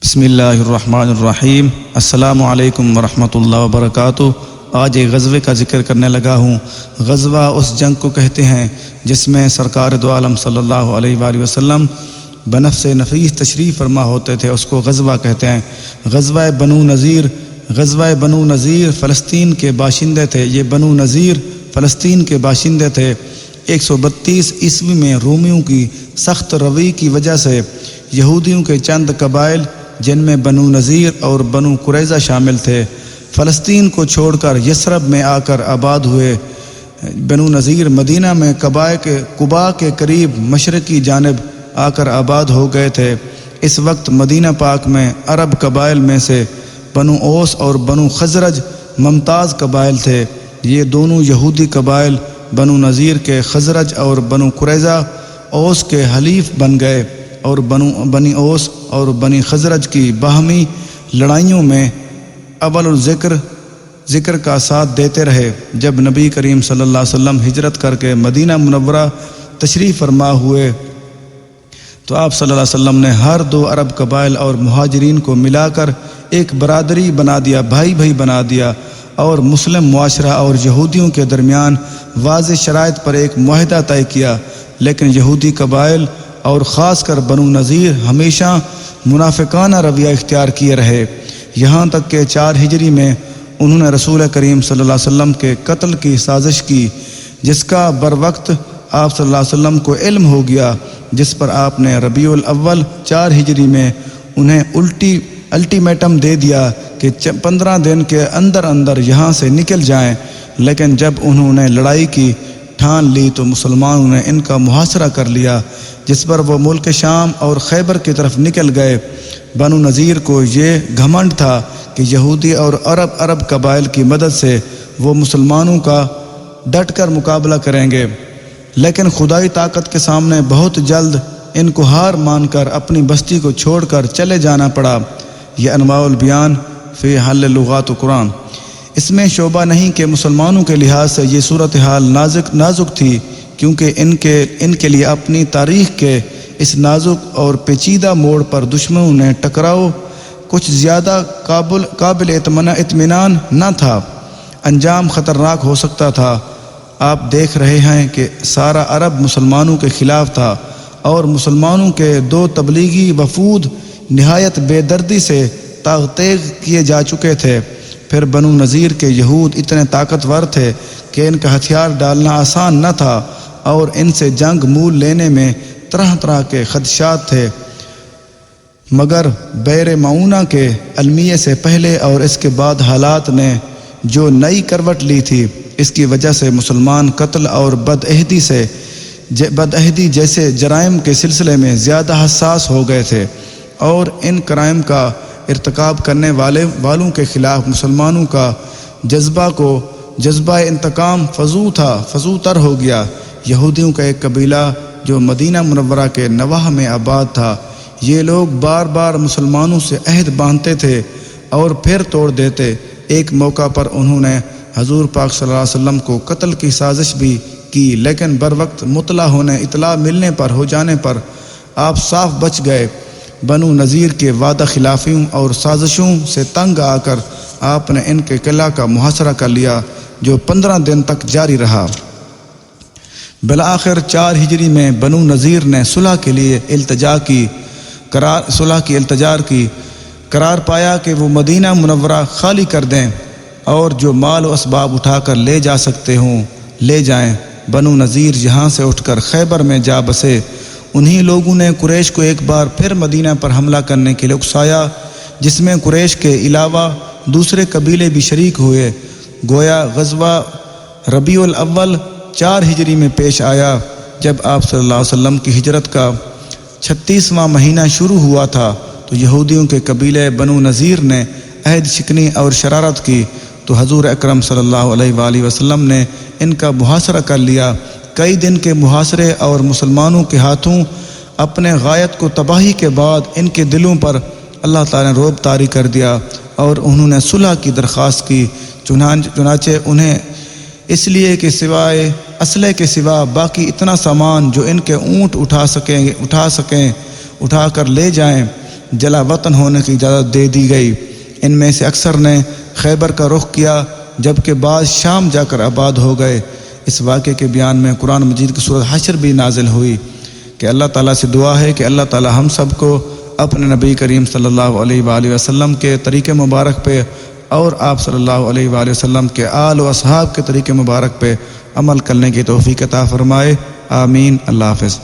بسم اللہ الرحمن الرحیم۔ السلام علیکم ورحمۃ اللہ وبرکاتہ۔ آج ایک غزوے کا ذکر کرنے لگا ہوں۔ غزوہ اس جنگ کو کہتے ہیں جس میں سرکار دو عالم صلی اللہ علیہ وآلہ وسلم بنفس نفیس تشریف فرما ہوتے تھے، اس کو غزوہ کہتے ہیں۔ غزوہ بنو نذیر فلسطین کے باشندے تھے۔ یہ بنو نذیر فلسطین کے باشندے تھے۔ 132 عیسوی میں رومیوں کی سخت روی کی وجہ سے یہودیوں کے چند قبائل جن میں بنو نذیر اور بنو قریظہ شامل تھے، فلسطین کو چھوڑ کر یثرب میں آ کر آباد ہوئے۔ بنو نذیر مدینہ میں قباء کے قریب مشرقی جانب آ کر آباد ہو گئے تھے۔ اس وقت مدینہ پاک میں عرب قبائل میں سے بنو اوس اور بنو خزرج ممتاز قبائل تھے۔ یہ دونوں یہودی قبائل بنو نذیر کے خزرج اور بنو قریظہ اوس کے حلیف بن گئے، اور بنی اوس اور بنی خزرج کی باہمی لڑائیوں میں اول ذکر کا ساتھ دیتے رہے۔ جب نبی کریم صلی اللہ علیہ وسلم ہجرت کر کے مدینہ منورہ تشریف فرما ہوئے تو آپ صلی اللہ علیہ وسلم نے ہر دو عرب قبائل اور مہاجرین کو ملا کر ایک برادری بنا دیا، بھائی بنا دیا، اور مسلم معاشرہ اور یہودیوں کے درمیان واضح شرائط پر ایک معاہدہ طے کیا۔ لیکن یہودی قبائل اور خاص کر بنو نذیر ہمیشہ منافقانہ رویہ اختیار کیے رہے، یہاں تک کہ 4 ہجری میں انہوں نے رسول کریم صلی اللہ علیہ وسلم کے قتل کی سازش کی، جس کا بروقت آپ صلی اللہ علیہ وسلم کو علم ہو گیا، جس پر آپ نے ربیع الاول 4 ہجری میں انہیں الٹیمیٹم دے دیا کہ 15 دن کے اندر یہاں سے نکل جائیں۔ لیکن جب انہوں نے لڑائی کی ٹھان لی تو مسلمانوں نے ان کا محاصرہ کر لیا، جس پر وہ ملک شام اور خیبر کی طرف نکل گئے۔ بنو نذیر کو یہ گھمنڈ تھا کہ یہودی اور عرب قبائل کی مدد سے وہ مسلمانوں کا ڈٹ کر مقابلہ کریں گے، لیکن خدائی طاقت کے سامنے بہت جلد ان کو ہار مان کر اپنی بستی کو چھوڑ کر چلے جانا پڑا۔ یہ انواع البیان فی حل لغات قرآن۔ اس میں شعبہ نہیں کہ مسلمانوں کے لحاظ سے یہ صورتحال نازک تھی، کیونکہ ان کے لیے اپنی تاریخ کے اس نازک اور پیچیدہ موڑ پر دشمنوں نے ٹکراؤ کچھ زیادہ قابل اطمینان نہ تھا، انجام خطرناک ہو سکتا تھا۔ آپ دیکھ رہے ہیں کہ سارا عرب مسلمانوں کے خلاف تھا، اور مسلمانوں کے 2 تبلیغی وفود نہایت بے دردی سے تاغ کیے جا چکے تھے۔ پھر بنو نذیر کے یہود اتنے طاقتور تھے کہ ان کا ہتھیار ڈالنا آسان نہ تھا، اور ان سے جنگ مول لینے میں طرح کے خدشات تھے، مگر بیر معونہ کے المیے سے پہلے اور اس کے بعد حالات نے جو نئی کروٹ لی تھی، اس کی وجہ سے مسلمان قتل اور بدعہدی جیسے جرائم کے سلسلے میں زیادہ حساس ہو گئے تھے، اور ان کرائم کا ارتکاب کرنے والوں کے خلاف مسلمانوں کا جذبہ انتقام فزو تر ہو گیا۔ یہودیوں کا ایک قبیلہ جو مدینہ منورہ کے نواح میں آباد تھا، یہ لوگ بار بار مسلمانوں سے عہد باندھتے تھے اور پھر توڑ دیتے۔ ایک موقع پر انہوں نے حضور پاک صلی اللہ علیہ وسلم کو قتل کی سازش بھی کی، لیکن بروقت اطلاع ملنے پر ہو جانے پر آپ صاف بچ گئے۔ بنو نذیر کے وعدہ خلافیوں اور سازشوں سے تنگ آ کر آپ نے ان کے قلعہ کا محاصرہ کر لیا، جو 15 دن تک جاری رہا۔ بالآخر 4 ہجری میں بنو نذیر نے صلح کی التجا کی، قرار پایا کہ وہ مدینہ منورہ خالی کر دیں، اور جو مال و اسباب اٹھا کر لے جا سکتے ہوں لے جائیں۔ بنو نذیر یہاں سے اٹھ کر خیبر میں جا بسے۔ انہی لوگوں نے قریش کو ایک بار پھر مدینہ پر حملہ کرنے کے لیے اکسایا، جس میں قریش کے علاوہ دوسرے قبیلے بھی شریک ہوئے۔ گویا غزوہ ربیع الاول 4 ہجری میں پیش آیا، جب آپ صلی اللہ علیہ وسلم کی ہجرت کا 36واں مہینہ شروع ہوا تھا، تو یہودیوں کے قبیلے بنو نذیر نے عہد شکنی اور شرارت کی، تو حضور اکرم صلی اللہ علیہ وآلہ وسلم نے ان کا محاصرہ کر لیا۔ کئی دن کے محاصرے اور مسلمانوں کے ہاتھوں اپنے غایت کو تباہی کے بعد ان کے دلوں پر اللہ تعالیٰ نے رعب طاری کر دیا، اور انہوں نے صلح کی درخواست کی۔ چنانچہ انہیں اس لیے کہ سوائے اسلحے کے سوا باقی اتنا سامان جو ان کے اونٹ اٹھا کر لے جائیں جلا وطن ہونے کی اجازت دے دی گئی۔ ان میں سے اکثر نے خیبر کا رخ کیا جبکہ بعض شام جا کر آباد ہو گئے۔ اس واقعے کے بیان میں قرآن مجید کی سورۃ حشر بھی نازل ہوئی کہ اللہ تعالیٰ سے دعا ہے کہ اللہ تعالیٰ ہم سب کو اپنے نبی کریم صلی اللہ علیہ وآلہ وسلم کے طریقے مبارک پہ اور آپ صلی اللہ علیہ وآلہ وسلم کے آل و اصحاب کے طریقے مبارک پہ عمل کرنے کی توفیق عطا فرمائے، آمین۔ اللہ حافظ۔